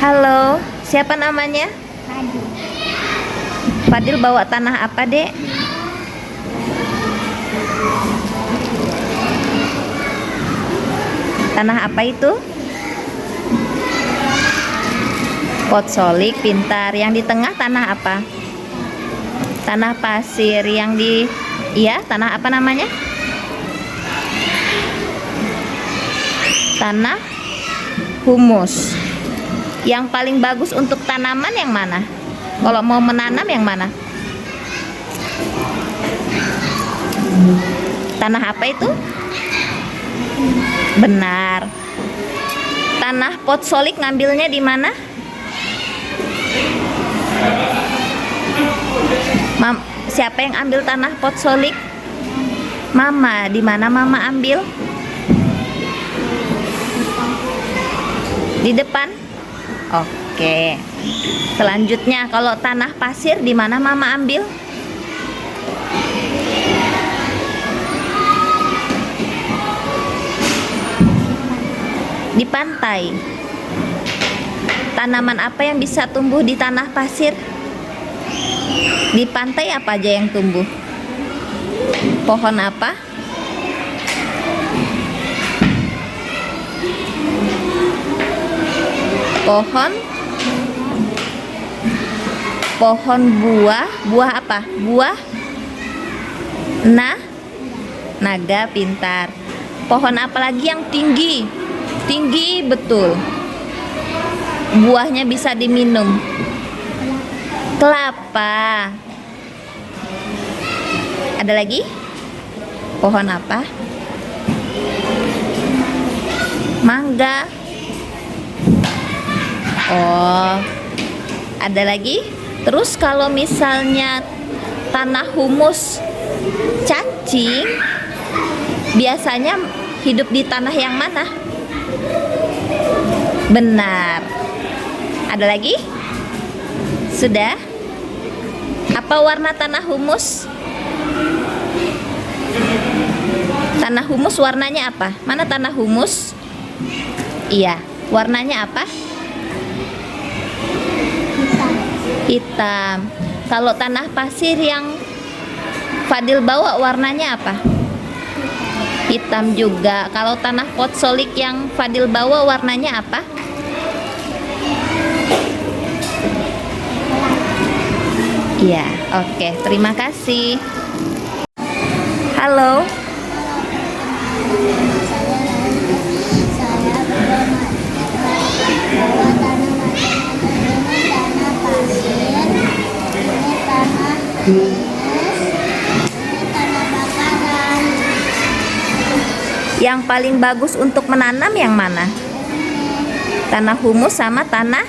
Halo, siapa namanya? Madu. Fadil bawa tanah apa, Dek? Tanah apa itu? Potsolik, pintar. Yang di tengah tanah apa? Tanah pasir. Yang di tanah apa namanya? Tanah humus. Yang paling bagus untuk tanaman yang mana? Kalau mau menanam yang mana? Tanah apa itu? Benar. Tanah potsolik ngambilnya di mana? Siapa yang ambil tanah potsolik? Mama. Di mana Mama ambil? Di depan. Oke. Selanjutnya, kalau tanah pasir di mana Mama ambil? Di pantai. Tanaman apa yang bisa tumbuh di tanah pasir? Di pantai apa aja yang tumbuh? Pohon apa? Pohon buah. Buah apa? Buah naga, pintar. Pohon apa lagi yang tinggi? Tinggi betul. Buahnya bisa diminum. Kelapa. Ada lagi? Pohon apa? Mangga. Oh, ada lagi? Terus kalau misalnya tanah humus cacing, biasanya hidup di tanah yang mana? Benar. Ada lagi? Sudah? Apa warna tanah humus? Tanah humus warnanya apa? Mana tanah humus? Iya, warnanya apa? Hitam. Kalau tanah pasir yang Fadil bawa warnanya apa? Hitam juga. Kalau tanah potsolik yang Fadil bawa warnanya apa? Iya, oke. Terima kasih. Halo. Yang paling bagus untuk menanam yang mana? Tanah humus sama tanah?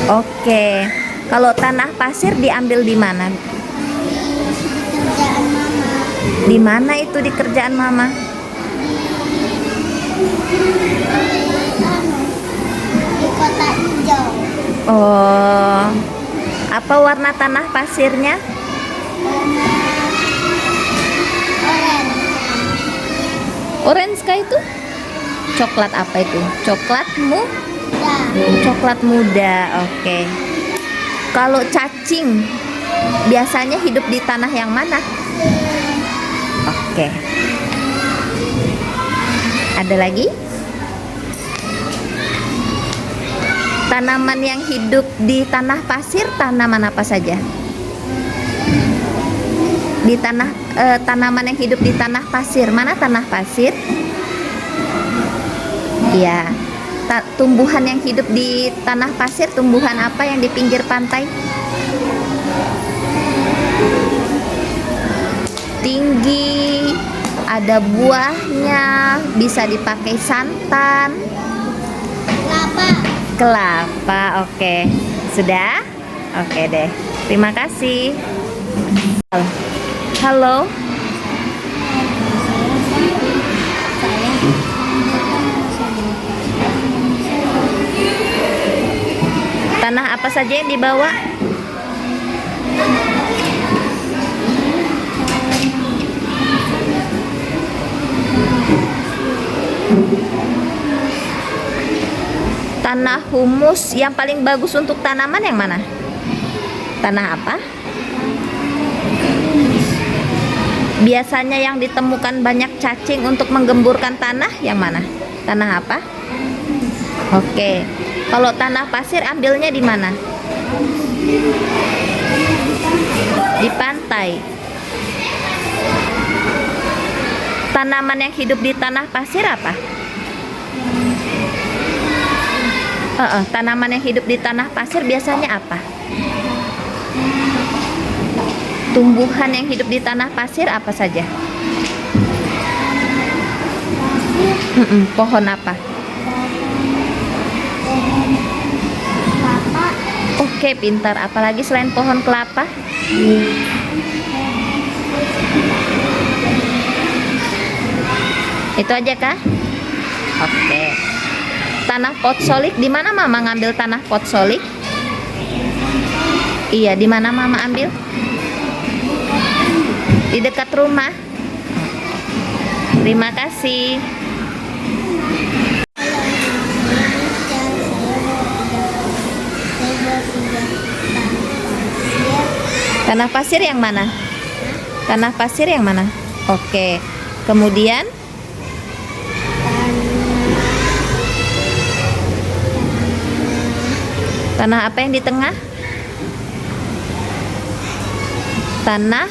Oke. Kalau tanah pasir diambil di mana? Kerjaan Mama. Di mana itu di kerjaan Mama? Di kota hijau. Oh. Apa warna tanah pasirnya? Warna orange. Orange kah itu? Coklat apa itu? Coklat muda. Oke. Kalau cacing biasanya hidup di tanah yang mana? Oke. Ada lagi? Tanaman yang hidup di tanah pasir, tanaman apa saja? Di tanaman yang hidup di tanah pasir, mana tanah pasir? Ya. Tumbuhan yang hidup di tanah pasir, tumbuhan apa yang di pinggir pantai? Tinggi, ada buahnya, bisa dipakai santan. Kelapa, oke. Sudah? Oke deh. Terima kasih. Halo. Tanah apa saja yang dibawa? tanah humus yang paling bagus untuk tanaman yang mana? Tanah apa? Biasanya yang ditemukan banyak cacing untuk menggemburkan tanah yang mana? Tanah apa? Oke. Kalau tanah pasir ambilnya di mana? Di pantai. Tanaman yang hidup di tanah pasir apa? Tanaman yang hidup di tanah pasir biasanya apa? Tumbuhan yang hidup di tanah pasir apa saja? Pohon apa? Kelapa. Oke, pintar. Apalagi selain pohon kelapa? Itu aja kah? Oke. Tanah potsolik, di mana Mama ngambil tanah potsolik? Iya, di mana Mama ambil? Di dekat rumah. Terima kasih. Tanah pasir yang mana? Tanah pasir yang mana? Oke. Kemudian tanah apa yang di tengah? Tanah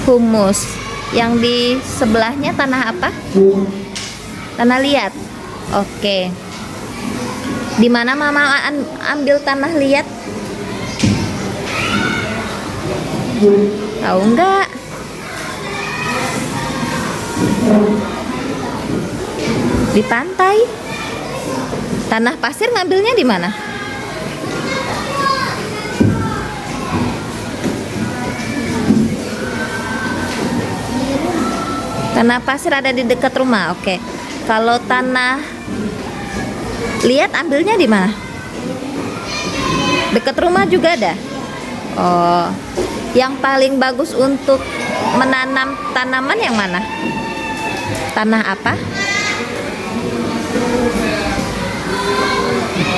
humus. Yang di sebelahnya tanah apa? Tanah liat. Oke. Di mana Mama ambil tanah liat? Tahu nggak? Di pantai. Tanah pasir ngambilnya di mana? Tanah pasir ada di dekat rumah. Oke. Kalau tanah liat ambilnya di mana? Dekat rumah juga ada. Oh. Yang paling bagus untuk menanam tanaman yang mana? Tanah apa?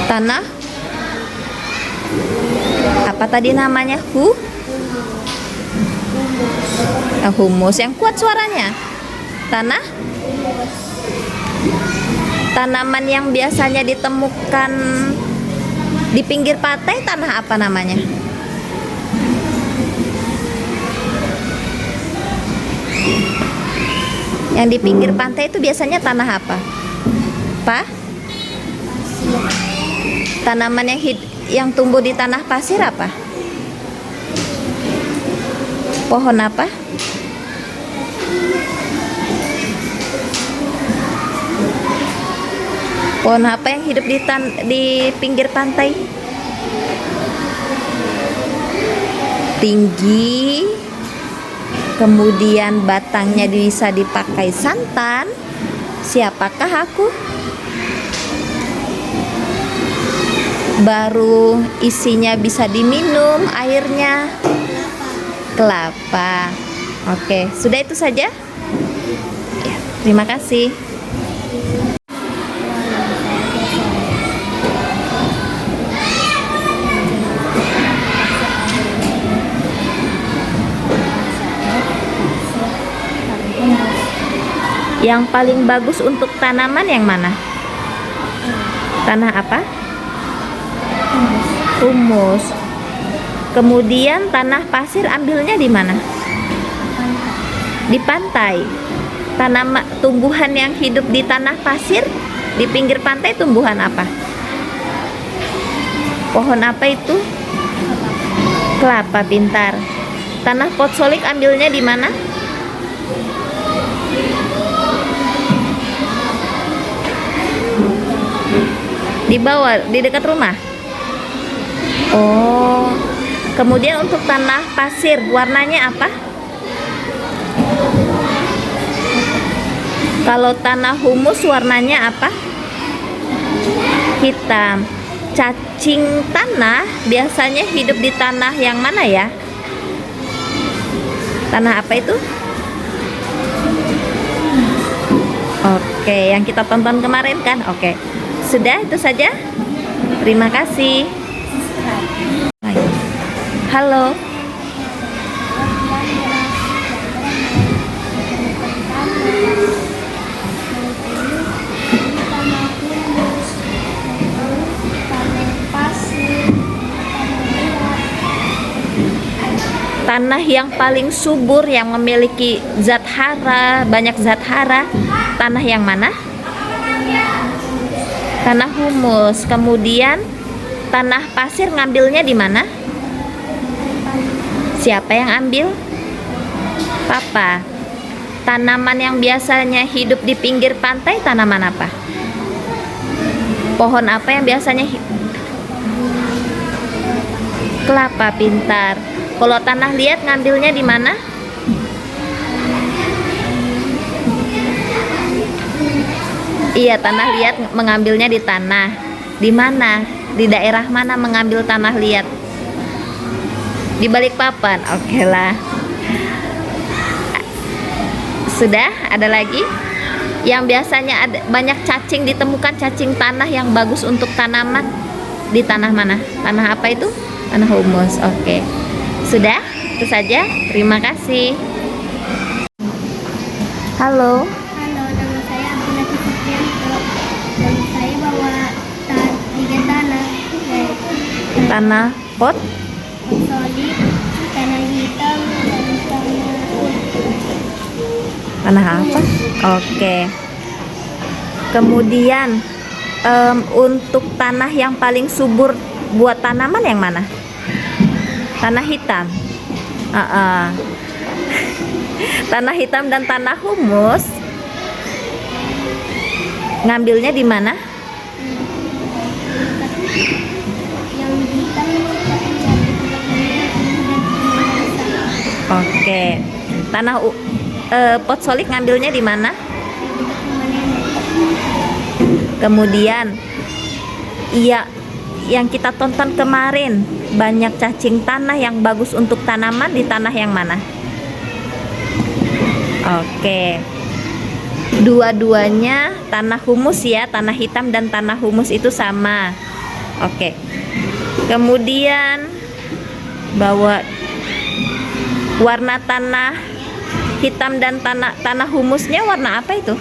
Tanah apa tadi namanya? Humus. Yang kuat suaranya. Tanah tanaman yang biasanya ditemukan di pinggir pantai, tanah apa namanya? Yang di pinggir pantai itu biasanya tanah apa? Tanaman yang tumbuh di tanah pasir apa? Pohon apa? Pohon apa yang hidup di pinggir pantai? Tinggi, kemudian batangnya bisa dipakai santan. Siapakah aku? Baru isinya bisa diminum airnya. Kelapa. Oke, sudah itu saja. Ya, terima kasih. Yang paling bagus untuk tanaman yang mana? Tanah apa? Humus. Kemudian tanah pasir ambilnya di mana? Di pantai. Tumbuhan yang hidup di tanah pasir di pinggir pantai tumbuhan apa? Pohon apa itu? Kelapa, pintar. Tanah potsolik ambilnya di mana? Di bawah, di dekat rumah. Oh. Kemudian untuk tanah pasir warnanya apa? Kalau tanah humus warnanya apa? Hitam. Cacing tanah biasanya hidup di tanah yang mana ya? Tanah apa itu? Oke, yang kita tonton kemarin kan? Oke. Sudah itu saja. Terima kasih. Halo. Tanah yang paling subur yang memiliki zat hara, banyak zat hara, tanah yang mana? Tanah humus. Kemudian tanah pasir ngambilnya di mana? Siapa yang ambil? Papa. Tanaman yang biasanya hidup di pinggir pantai tanaman apa? Pohon apa yang biasanya kelapa, pintar. Kalau tanah liat ngambilnya di mana? Iya, tanah liat mengambilnya di tanah. Di mana? Di daerah mana mengambil tanah liat? Di Balikpapan. Oke lah. Sudah, ada lagi? Yang biasanya ada banyak cacing, ditemukan cacing tanah yang bagus untuk tanaman. Di tanah mana? Tanah apa itu? Tanah humus. Oke. Sudah, itu saja. Terima kasih. Halo. Halo, nama saya Abdullah Supriyanto. Dan saya bawa tiga tanah, yaitu Tanah pot, solid, tanah hitam, dan tanah putih. tanah apa? Oke. Kemudian untuk tanah yang paling subur buat tanaman yang mana? Tanah hitam. Tanah hitam dan tanah humus ngambilnya di mana? Yang hitam Oke. Tanah pot solik ngambilnya di mana? Kemudian iya, yang kita tonton kemarin, banyak cacing tanah yang bagus untuk tanaman di tanah yang mana? Oke. Dua-duanya tanah humus ya, tanah hitam dan tanah humus itu sama. Oke. Kemudian bawa warna tanah hitam dan tanah humusnya warna apa itu?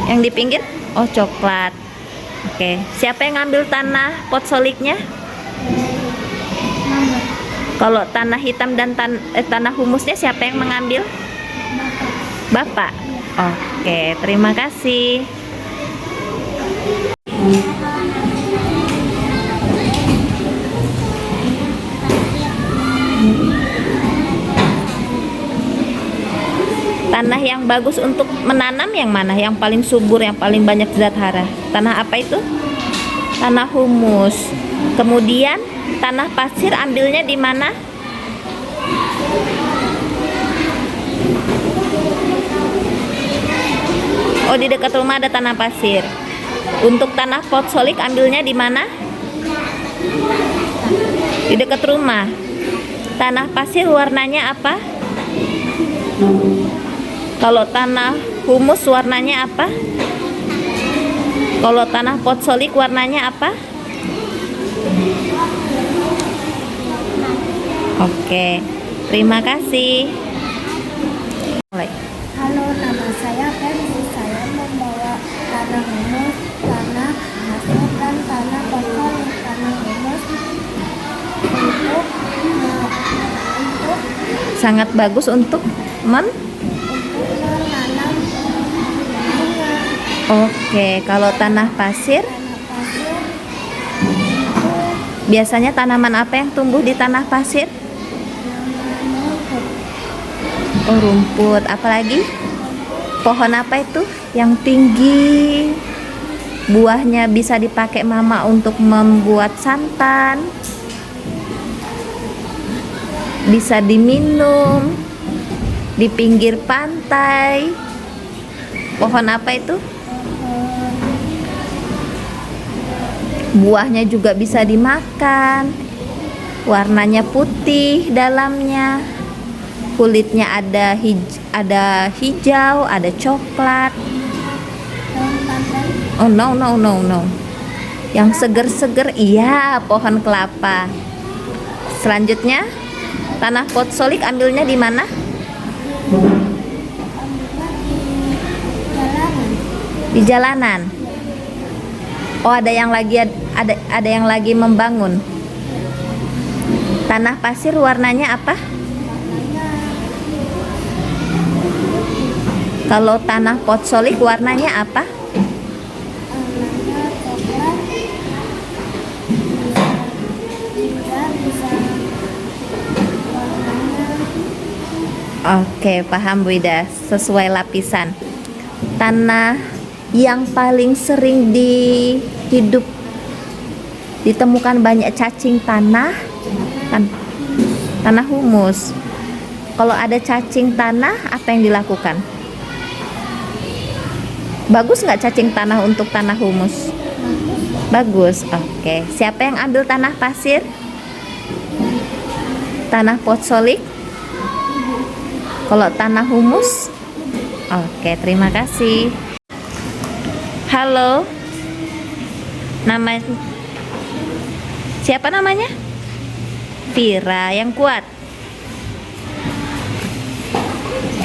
Yang di pinggir? Oh, coklat. Oke, siapa yang ngambil tanah pot soliknya? Kalau tanah hitam dan tanah humusnya siapa yang mengambil? Bapak. Oke, terima kasih. Tanah yang bagus untuk menanam yang mana? Yang paling subur, yang paling banyak zat hara. Tanah apa itu? Tanah humus. Kemudian tanah pasir ambilnya di mana? Oh, di dekat rumah ada tanah pasir. Untuk tanah pot solik ambilnya di mana? Di dekat rumah. Tanah pasir warnanya apa? Kalau tanah humus warnanya apa? Kalau tanah pot solik warnanya apa? Oke, terima kasih. Mulai. Halo, nama saya Febri. Saya membawa tanah humus, tanah pasir, dan tanah kotor. Tanah humus untuk Sangat bagus untuk menanam. bunga. Oke, kalau tanah pasir, Tanah pasir biasanya tanaman apa yang tumbuh di tanah pasir? Oh, rumput. Apalagi? Pohon apa itu yang tinggi? Buahnya bisa dipakai mama untuk membuat santan. Bisa diminum di pinggir pantai. Pohon apa itu? Buahnya juga bisa dimakan. Warnanya putih dalamnya. Kulitnya ada hijau, ada coklat. Daun pandan. Oh no no no no. Yang seger-seger, iya, pohon kelapa. Selanjutnya, tanah potsolik ambilnya di mana? Ambilnya di jalanan. Di jalanan. Oh, ada yang lagi membangun. Tanah pasir warnanya apa? Kalau tanah potsolik warnanya apa? Warnanya coklat. Bisa warnanya Oke, paham Bu Ida. Sesuai lapisan. Tanah yang paling sering ditemukan banyak cacing tanah, tanah humus. Kalau ada cacing tanah, apa yang dilakukan? Bagus nggak cacing tanah untuk tanah humus? Bagus. Oke. Siapa yang ambil tanah pasir? Tanah potsolik? Kalau tanah humus? Oke, terima kasih. Halo. Siapa namanya? Vira, yang kuat.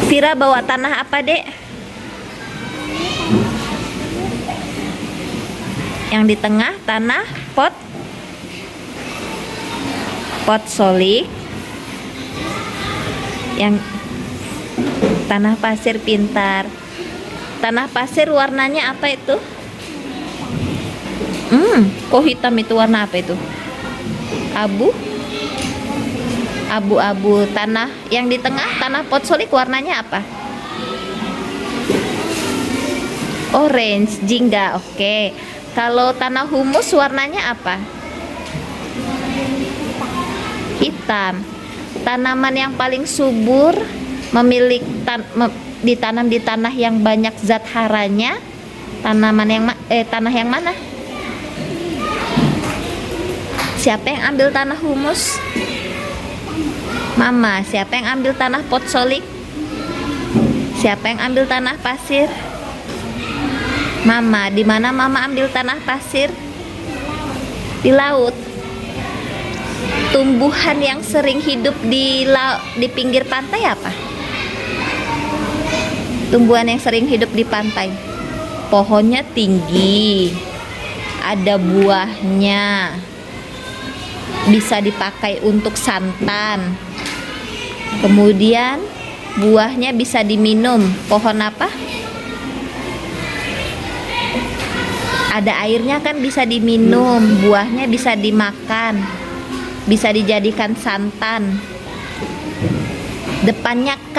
Vira bawa tanah apa, Dek? Yang di tengah tanah potsolik. Yang tanah pasir, pintar. Tanah pasir warnanya apa itu? Kok hitam itu, warna apa itu? Abu-abu. Tanah yang di tengah, tanah potsolik, warnanya apa? Orange, jingga. Oke. Kalau tanah humus warnanya apa? Hitam. Tanaman yang paling subur ditanam di tanah yang banyak zat haranya. Tanah yang mana? Siapa yang ambil tanah humus? Mama. Siapa yang ambil tanah potsolik? Siapa yang ambil tanah pasir? Mama. Di mana Mama ambil tanah pasir? Di laut. Tumbuhan yang sering hidup di pinggir pantai apa? Tumbuhan yang sering hidup di pantai. Pohonnya tinggi, ada buahnya, bisa dipakai untuk santan. Kemudian buahnya bisa diminum. Pohon apa? Ada airnya kan, bisa diminum. Buahnya bisa dimakan, bisa dijadikan santan. Depannya K.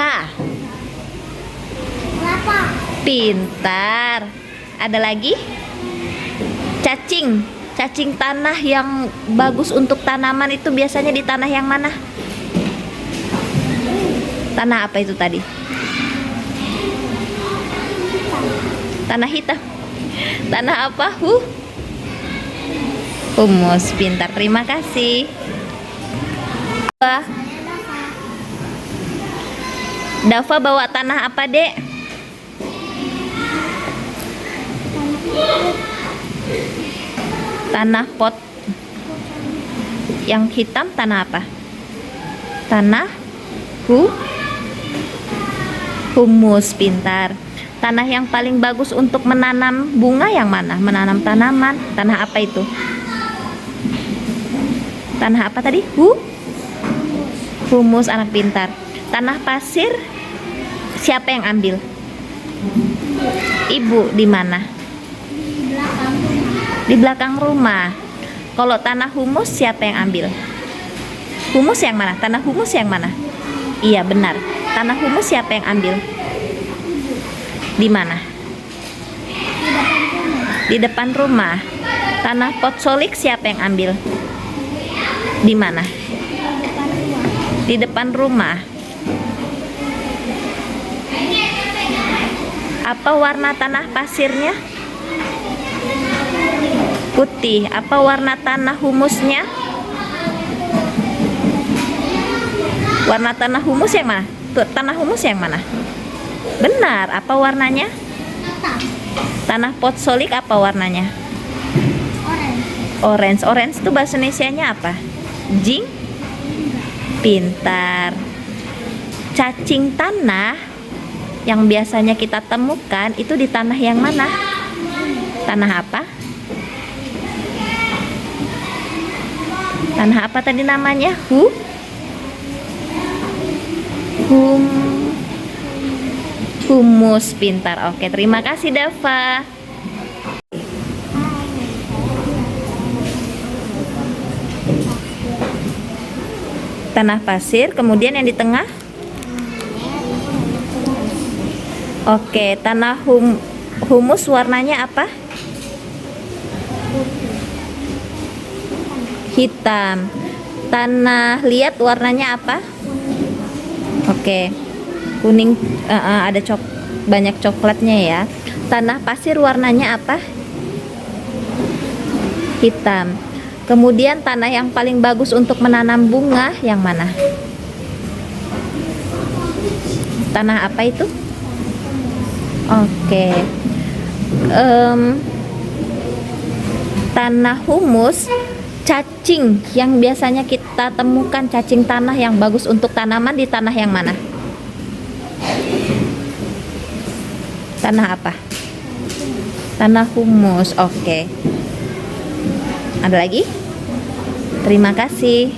Pintar. Ada lagi? Cacing tanah yang bagus untuk tanaman itu biasanya di tanah yang mana? Tanah apa itu tadi? Tanah hitam. Tanah apa? Humus. Pintar, terima kasih. Dava bawa tanah apa, Dek? Tanah pot yang hitam, tanah apa? Tanah humus. Pintar. Tanah yang paling bagus untuk menanam bunga yang mana? Menanam tanaman. Tanah apa itu? Tanah apa tadi? Humus, anak pintar. Tanah pasir, siapa yang ambil? Ibu. Di mana? Di belakang rumah. Kalau tanah humus, siapa yang ambil? Humus yang mana? Tanah humus yang mana? Iya, benar. Tanah humus siapa yang ambil? Di mana? Di depan rumah. Tanah potsolik siapa yang ambil? Di mana? Di depan rumah. Apa warna tanah pasirnya? Putih. Apa warna tanah humusnya? Warna tanah humus yang mana? tanah humus yang mana? Benar, apa warnanya? Tanah potsolik apa warnanya? Orange. Orange itu bahasa Indonesianya apa? Jing? Pintar. Cacing tanah yang biasanya kita temukan itu di tanah yang mana? Tanah apa? Tanah apa tadi namanya? Humus. Pintar. Oke, terima kasih Dava. Tanah pasir, kemudian yang di tengah? Oke, tanah humus warnanya apa? Hitam. Tanah liat warnanya apa? Oke, kuning. Ada banyak coklatnya ya. Tanah pasir warnanya apa? Hitam. Kemudian tanah yang paling bagus untuk menanam bunga yang mana? Tanah apa itu? Oke. Tanah humus, cacing yang biasanya kita temukan, cacing tanah yang bagus untuk tanaman di tanah yang mana? Tanah apa? Tanah humus. Oke. Ada lagi? Terima kasih.